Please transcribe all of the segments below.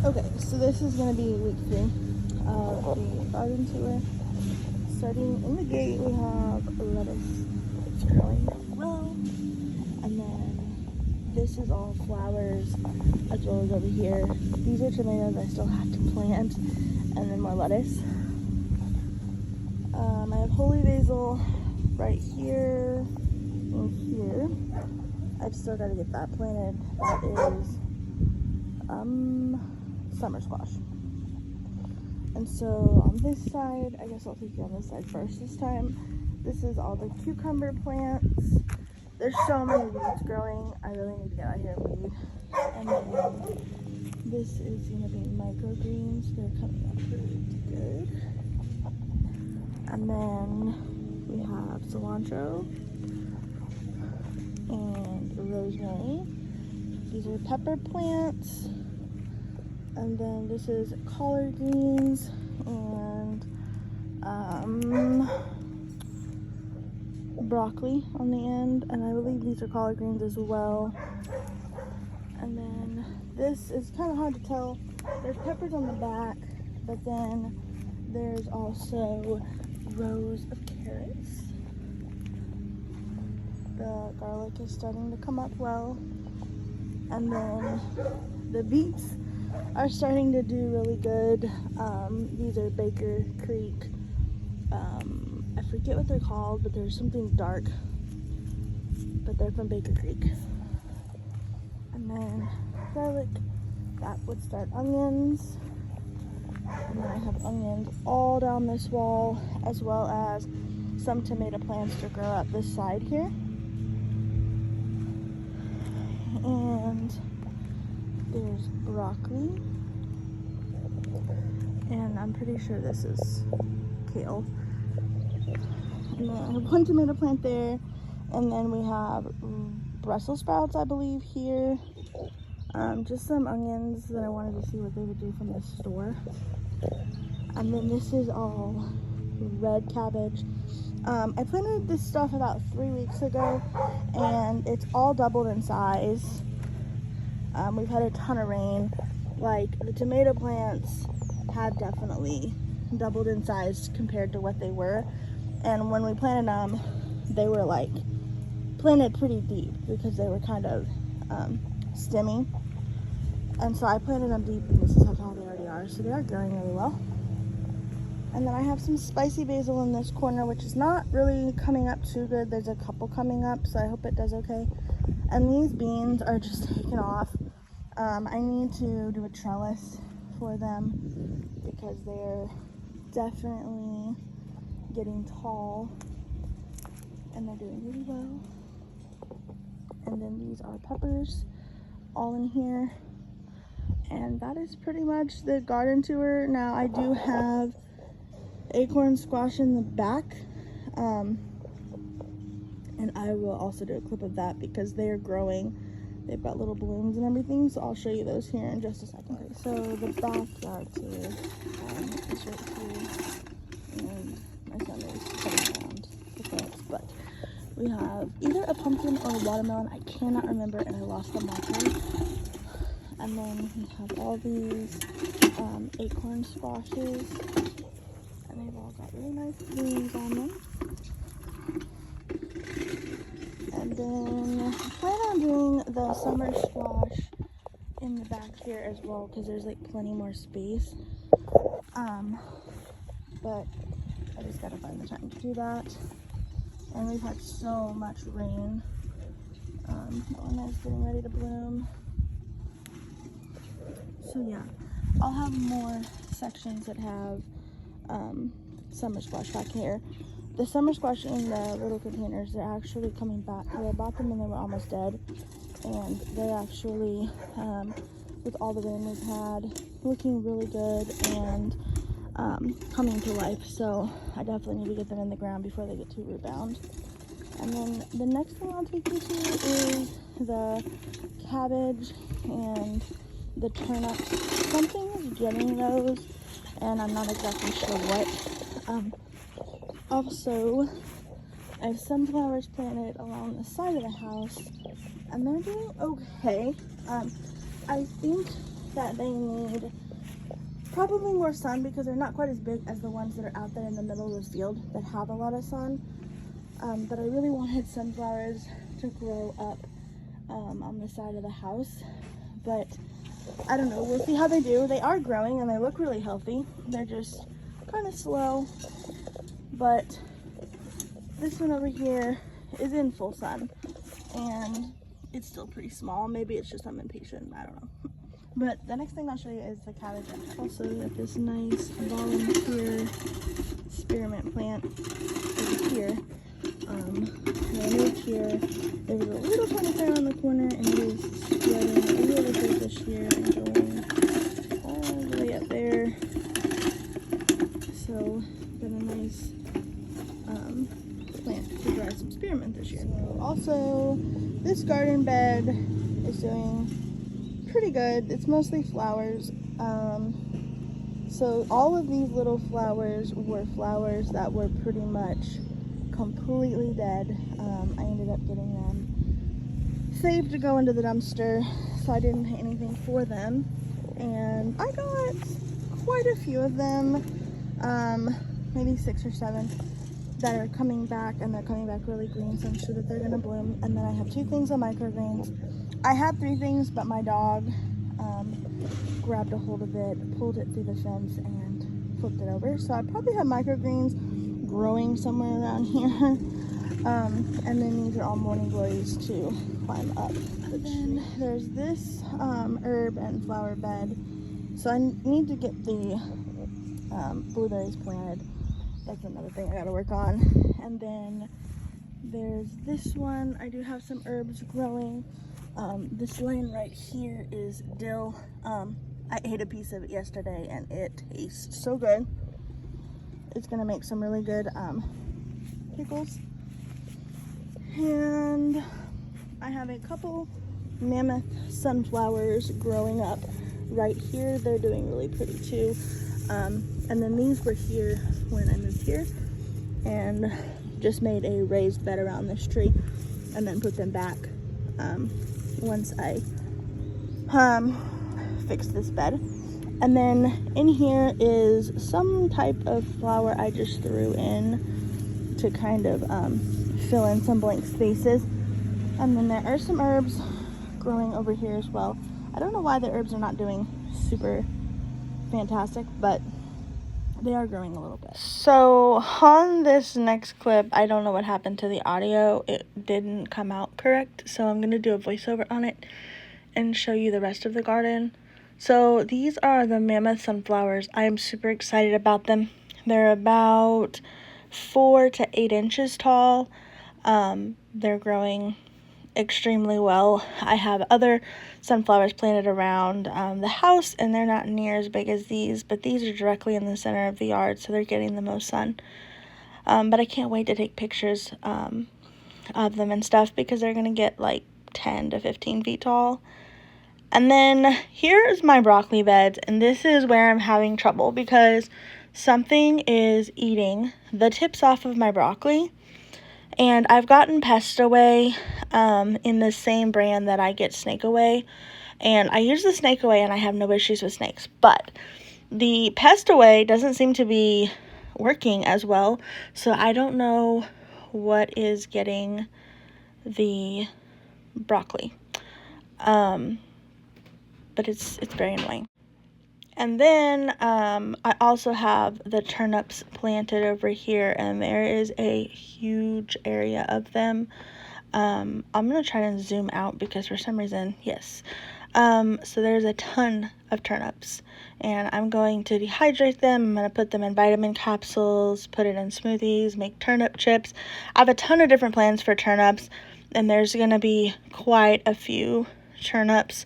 Okay, so this is going to be week 3 of the garden tour. Starting in the gate, we have lettuce. It's growing well. And then this is all flowers, as well as over here. These are tomatoes I still have to plant, and then more lettuce. I have holy basil right here and here. I've still got to get that planted. That is summer squash. And so on this side, I guess I'll take you on this side first this time. This is all the cucumber plants. There's so many weeds growing. I really need to get out here and weed. And then this is going to be microgreens. They're coming up pretty good. And then we have cilantro and rosemary. These are pepper plants. And then this is collard greens and broccoli on the end. And I believe these are collard greens as well. And then this is kind of hard to tell. There's peppers on the back, but then there's also rows of carrots. The garlic is starting to come up well. And then the beets are starting to do really good. These are Baker Creek. I forget what they're called, but there's something dark. But they're from Baker Creek. And then garlic, that would start onions. And then I have onions all down this wall, as well as some tomato plants to grow up this side here. And there's broccoli. And I'm pretty sure this is kale. And then I have one tomato plant there. And then we have Brussels sprouts, I believe, here. Just some onions that I wanted to see what they would do from the store. And then this is all red cabbage. I planted this stuff about 3 weeks ago, and it's all doubled in size. We've had a ton of rain. Like, the tomato plants have definitely doubled in size compared to what they were. And when we planted them, they were like planted pretty deep because they were kind of stemmy. And so I planted them deep, and this is how tall they already are. So they are growing really well. And then I have some spicy basil in this corner, which is not really coming up too good. There's a couple coming up, so I hope it does okay. And these beans are just taking off. I need to do a trellis for them because they're definitely getting tall, and they're doing really well. And then these are peppers all in here. And that is pretty much the garden tour. Now I do have acorn squash in the back, and I will also do a clip of that because they are growing. They've got little blooms and everything, so I'll show you those here in just a second. Okay, so the backyard tour is right here, and my son is cutting around the plants, but we have either a pumpkin or a watermelon. I cannot remember, and I lost the marker. And then we have all these acorn squashes, and they've all got really nice leaves on them. And then I plan on doing the summer squash in the back here as well, because there's like plenty more space. But I just gotta find the time to do that. And we've had so much rain. That one is getting ready to bloom. So yeah, I'll have more sections that have summer squash back here. The summer squash in the little containers, they're actually coming back. I bought them and they were almost dead. And they're actually, with all the rain we've had, looking really good and coming to life. So I definitely need to get them in the ground before they get too root bound. And then the next thing I'll take you to is the cabbage and the turnips. Something is getting those, and I'm not exactly sure what. Also, I have sunflowers planted along the side of the house, and they're doing okay. I think that they need probably more sun because they're not quite as big as the ones that are out there in the middle of the field that have a lot of sun. But I really wanted sunflowers to grow up on the side of the house. But I don't know, we'll see how they do. They are growing and they look really healthy. They're just kind of slow. But this one over here is in full sun and it's still pretty small. Maybe it's just I'm impatient, I don't know. But the next thing I'll show you is the cabbage. Also, we have this nice volunteer spearmint plant over here. I moved here. There was a little conifer on the corner, and it is spreading really good this year and going all the way up there. So, been a nice plant to dry some spearmint this year. Also, this garden bed is doing pretty good. It's mostly flowers. So all of these little flowers were flowers that were pretty much completely dead. I ended up getting them saved to go into the dumpster, so I didn't pay anything for them. And I got quite a few of them, maybe 6 or 7, that are coming back, and they're coming back really green, so I'm sure that they're gonna bloom. And then I have 2 things of microgreens. I had 3 things, but my dog grabbed a hold of it, pulled it through the fence, and flipped it over. So I probably have microgreens growing somewhere around here. And then these are all morning glories to climb up. But then there's this herb and flower bed. So I need to get the blueberries planted. That's another thing I gotta work on. And then there's this one. I do have some herbs growing. This lane right here is dill. I ate a piece of it yesterday and it tastes so good. It's gonna make some really good pickles. And I have a couple mammoth sunflowers growing up right here. They're doing really pretty too. And then these were here when I moved here and just made a raised bed around this tree and then put them back once I fixed this bed. And then in here is some type of flower I just threw in to kind of fill in some blank spaces. And then there are some herbs growing over here as well. I don't know why the herbs are not doing super fantastic, but they are growing a little bit. So on this next clip, I don't know what happened to the audio. It didn't come out correct, so I'm gonna do a voiceover on it and show you the rest of the garden. So these are the mammoth sunflowers. I am super excited about them. They're about 4 to 8 inches tall. They're growing extremely well. I have other sunflowers planted around the house, and they're not near as big as these, but these are directly in the center of the yard, so they're getting the most sun. But I can't wait to take pictures of them and stuff because they're gonna get like 10 to 15 feet tall. And then here's my broccoli beds, and this is where I'm having trouble because something is eating the tips off of my broccoli. And I've gotten Pest Away in the same brand that I get Snake Away. And I use the Snake Away and I have no issues with snakes. But the Pest Away doesn't seem to be working as well. So I don't know what is getting the broccoli. But it's very annoying. And then I also have the turnips planted over here, and there is a huge area of them. I'm going to try to zoom out because for some reason, yes. So there's a ton of turnips, and I'm going to dehydrate them. I'm going to put them in vitamin capsules, put it in smoothies, make turnip chips. I have a ton of different plans for turnips, and there's going to be quite a few turnips.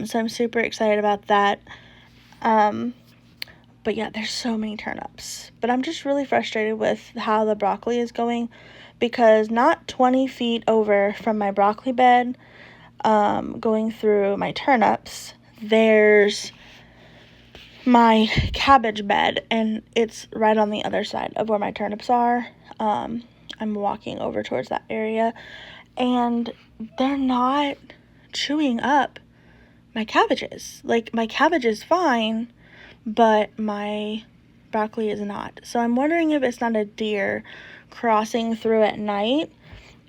So I'm super excited about that. But yeah, there's so many turnips. But I'm just really frustrated with how the broccoli is going because not 20 feet over from my broccoli bed, going through my turnips, there's my cabbage bed, and it's right on the other side of where my turnips are. I'm walking over towards that area, and they're not chewing up my cabbages. Like, my cabbage is fine, but my broccoli is not. So I'm wondering if it's not a deer crossing through at night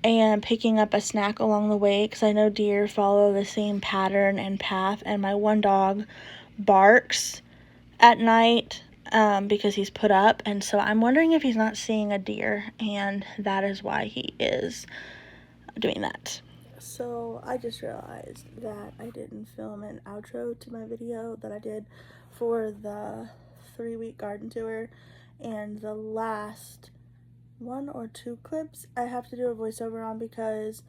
and picking up a snack along the way, because I know deer follow the same pattern and path, and my one dog barks at night because he's put up, and so I'm wondering if he's not seeing a deer, and that is why he is doing that. So I just realized that I didn't film an outro to my video that I did for the 3-week garden tour, and the last 1 or 2 clips I have to do a voiceover on because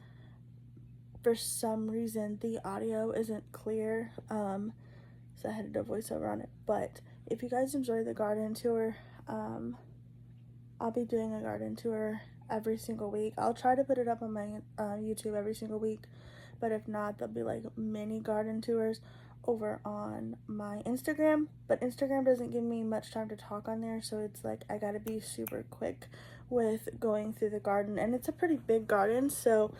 for some reason the audio isn't clear, so I had to do a voiceover on it. But if you guys enjoy the garden tour, I'll be doing a garden tour every single week. I'll try to put it up on my YouTube every single week, but if not, there'll be like mini garden tours over on my Instagram, but Instagram doesn't give me much time to talk on there, so it's like I gotta be super quick with going through the garden, and it's a pretty big garden, so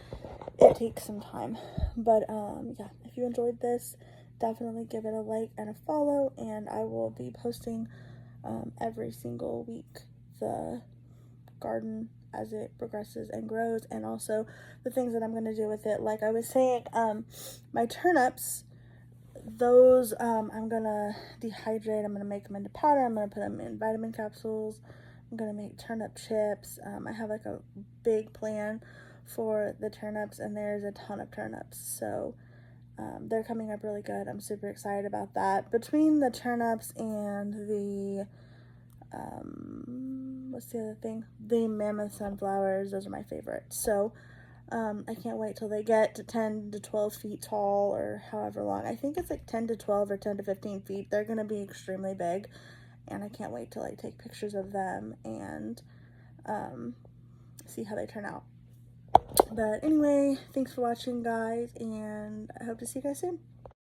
it takes some time. But yeah, if you enjoyed this, definitely give it a like and a follow, and I will be posting every single week the garden as it progresses and grows, and also the things that I'm going to do with it. Like I was saying, my turnips, those I'm going to dehydrate. I'm going to make them into powder. I'm going to put them in vitamin capsules. I'm going to make turnip chips. I have like a big plan for the turnips, and there's a ton of turnips, so they're coming up really good. I'm super excited about that. Between the turnips and the what's the other thing? The mammoth sunflowers, those are my favorites. So I can't wait till they get to 10 to 12 feet tall, or however long. I think it's like 10 to 12 or 10 to 15 feet. They're going to be extremely big, and I can't wait till I take pictures of them and see how they turn out. But anyway, thanks for watching, guys, and I hope to see you guys soon.